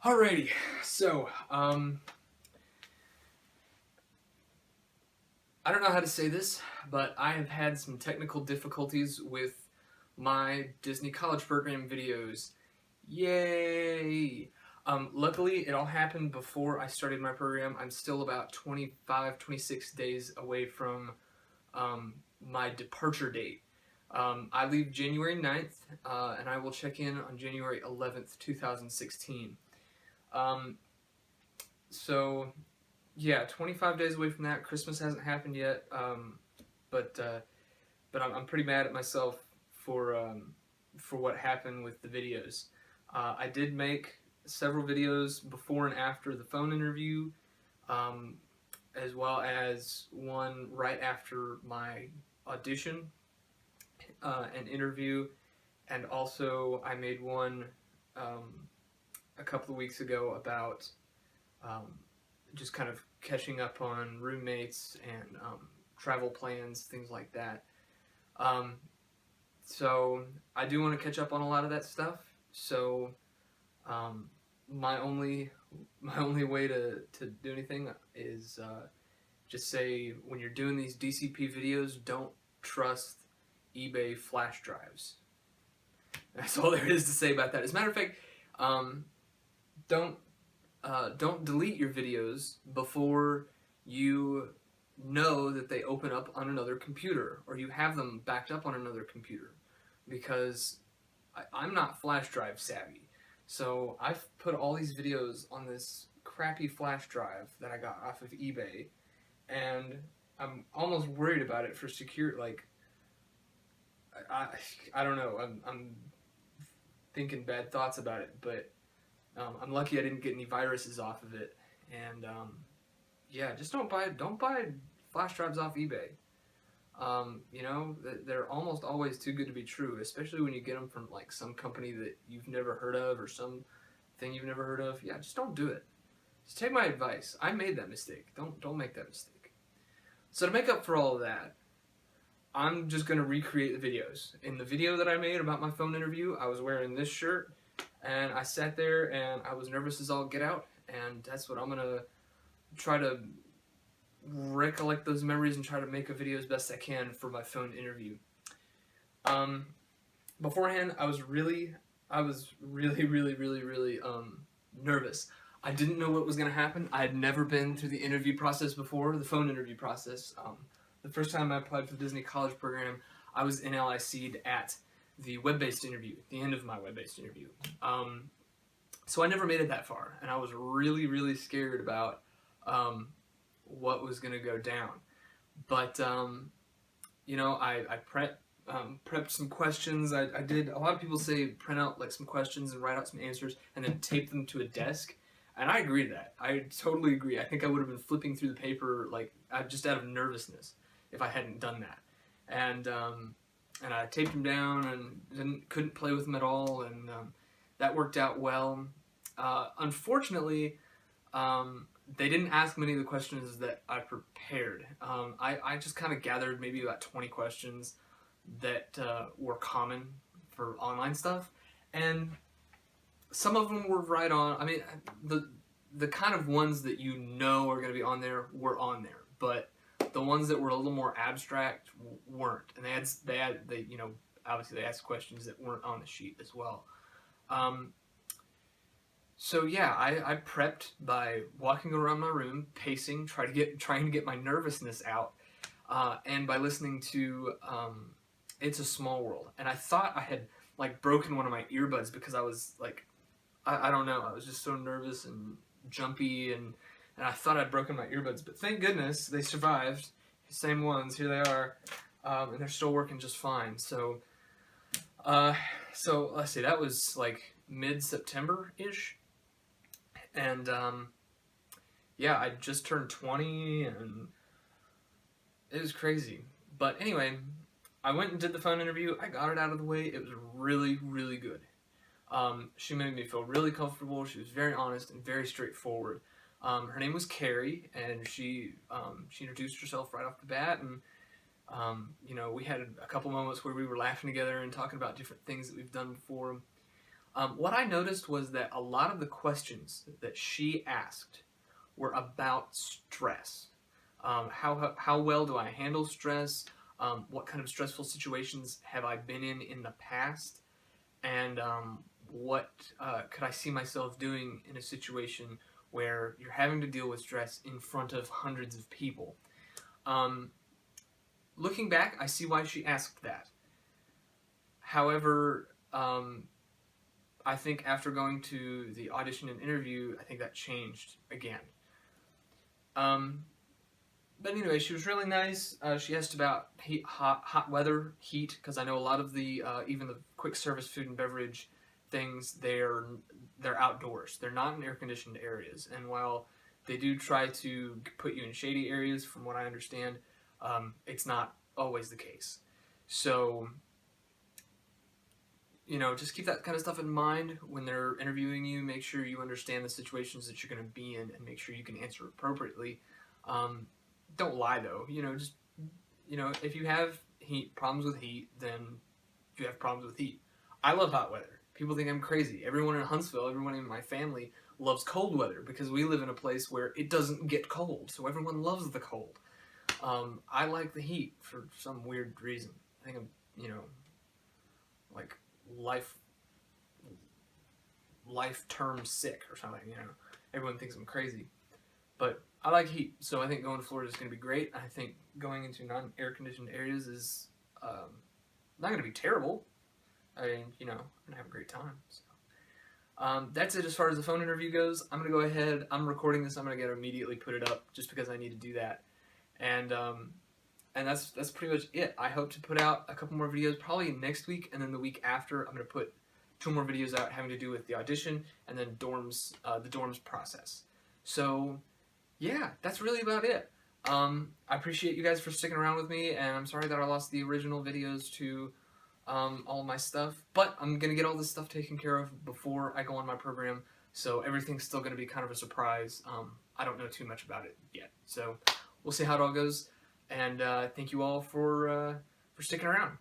Alrighty, so I don't know how to say this, but I have had some technical difficulties with my Disney College Program videos. Yay! Luckily, it all happened before I started my program. I'm still about 25, 26 days away from my departure date. I leave January 9th, and I will check in on January 11th, 2016. Um, so yeah, 25 days away from that. Christmas hasn't happened yet, but I'm pretty mad at myself for what happened with the videos. I did make several videos before and after the phone interview, um, as well as one right after my audition and interview, and also I made one a couple of weeks ago about um, just kind of catching up on roommates and travel plans, things like that. Um, so I do want to catch up on a lot of that stuff. So um, my only way to do anything is just say when you're doing these DCP videos, don't trust eBay flash drives. That's all there is to say about that. As a matter of fact, um, don't don't delete your videos before you know that they open up on another computer or you have them backed up on another computer, because I'm not flash drive savvy. So I've put all these videos on this crappy flash drive that I got off of eBay, and I'm almost worried about it for secure. Like I don't know. I'm thinking bad thoughts about it, but I'm lucky I didn't get any viruses off of it. And yeah, just don't buy flash drives off eBay. You know, they're almost always too good to be true, especially when you get them from like some company that you've never heard of or some thing you've never heard of. Yeah, just don't do it. Just take my advice. I made that mistake. Don't make that mistake. So to make up for all of that, I'm just gonna recreate the videos. In the video that I made about my phone interview, I was wearing this shirt, and I sat there and I was nervous as all get out, and that's what I'm gonna try to recollect those memories and try to make a video as best I can for my phone interview. Um, Beforehand, I was really nervous. I didn't know what was gonna happen. I had never been through the interview process before, the phone interview process. The first time I applied for the Disney College Program, I was NLIC'd at the web-based interview, the end of my web-based interview. So I never made it that far, and I was really scared about what was going to go down. But you know, I prepped some questions. I did. A lot of people say print out like some questions and write out some answers and then tape them to a desk. And I agree to that. I totally agree. I think I would have been flipping through the paper like just out of nervousness if I hadn't done that. And I taped them down and couldn't play with them at all, and that worked out well. Unfortunately, they didn't ask many of the questions that I prepared. I just kind of gathered maybe about 20 questions that were common for online stuff, and some of them were right on. I mean, the kind of ones that you know are going to be on there were on there, but the ones that were a little more abstract weren't, and they you know, obviously they asked questions that weren't on the sheet as well. So yeah, I prepped by walking around my room, pacing, trying to get my nervousness out, and by listening to "It's a Small World." And I thought I had like broken one of my earbuds because I was like, I don't know, I was just so nervous and jumpy, and I thought I'd broken my earbuds, but thank goodness they survived. Same ones, here they are, and they're still working just fine. So let's see, that was like mid-September-ish, and yeah, I just turned 20, and it was crazy. But anyway, I went and did the phone interview. I got it out of the way. It was really good. She made me feel really comfortable. She was very honest and very straightforward. Her name was Carrie, and she introduced herself right off the bat, and you know, we had a couple moments where we were laughing together and talking about different things that we've done before. What I noticed was that a lot of the questions that she asked were about stress. How well do I handle stress? What kind of stressful situations have I been in the past? And what could I see myself doing in a situation where you're having to deal with stress in front of hundreds of people? Looking back, I see why she asked that. However, I think after going to the audition and interview, I think that changed again. But anyway, she was really nice. She asked about hot weather, heat, because I know a lot of the even the quick service food and beverage things, they're outdoors. They're not in air conditioned areas. And while they do try to put you in shady areas, from what I understand, it's not always the case. So, you know, just keep that kind of stuff in mind when they're interviewing you. Make sure you understand the situations that you're going to be in, and make sure you can answer appropriately. Don't lie though. You know, just, you know, if you have problems with heat, then you have problems with heat. I love hot weather. People think I'm crazy. Everyone in Huntsville, everyone in my family loves cold weather because we live in a place where it doesn't get cold, so everyone loves the cold. I like the heat for some weird reason. I think I'm, you know, like life term sick or something, you know. Everyone thinks I'm crazy. But I like heat, so I think going to Florida is going to be great. I think going into non-air conditioned areas is not going to be terrible. I mean, you know, I'm going to have a great time. So. That's it as far as the phone interview goes. I'm going to go ahead. I'm recording this. I'm going to immediately put it up just because I need to do that. And that's pretty much it. I hope to put out a couple more videos probably next week, and then the week after I'm going to put 2 more videos out having to do with the audition and then the dorms process. So yeah, that's really about it. I appreciate you guys for sticking around with me, and I'm sorry that I lost the original videos to all of my stuff, but I'm going to get all this stuff taken care of before I go on my program, so everything's still going to be kind of a surprise. I don't know too much about it yet, so we'll see how it all goes, and thank you all for sticking around.